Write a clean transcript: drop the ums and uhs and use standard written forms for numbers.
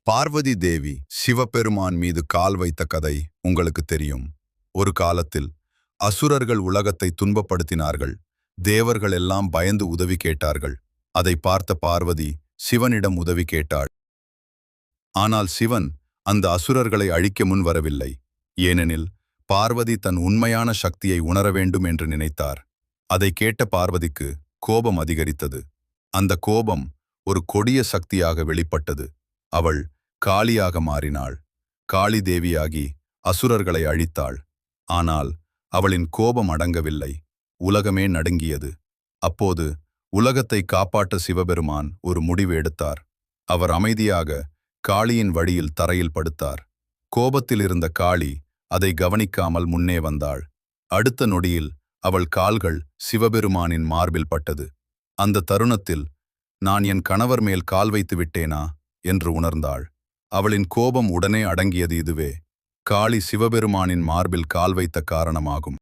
பார்வதி தேவி சிவபெருமான் மீது கால் வைத்த கதை உங்களுக்கு தெரியும். ஒரு காலத்தில் அசுரர்கள் உலகத்தை துன்பப்படுத்தினார்கள். தேவர்கள் எல்லாம் பயந்து உதவி கேட்டார்கள். அதை பார்த்த பார்வதி சிவனிடம் உதவி கேட்டாள். ஆனால் சிவன் அந்த அசுரர்களை அழிக்க முன் வரவில்லை. ஏனெனில் பார்வதி தன் உண்மையான சக்தியை உணர வேண்டும் என்று நினைத்தார். அதை கேட்ட பார்வதிக்கு கோபம் அதிகரித்தது. அந்த கோபம் ஒரு கொடிய சக்தியாக வெளிப்பட்டது. அவள் காளியாக மாறினாள். காளி தேவியாகி அசுரர்களை அழித்தாள். ஆனால் அவளின் கோபம் அடங்கவில்லை. உலகமே நடுங்கியது. அப்போது உலகத்தை காப்பாற்ற சிவபெருமான் ஒரு முடிவு எடுத்தார். அவர் அமைதியாக காளியின் வழியில் தரையில் படுத்தார். கோபத்தில் இருந்த காளி அதை கவனிக்காமல் முன்னே வந்தாள். அடுத்த நொடியில் அவள் கால்கள் சிவபெருமானின் மார்பில் பட்டது. அந்த தருணத்தில் நான் என் கணவர் மேல் கால் வைத்து விட்டேனா என்று உணர்ந்தாள். அவளின் கோபம் உடனே அடங்கியது. இதுவே காளி சிவபெருமானின் மார்பில் கால் வைத்த காரணமாகும்.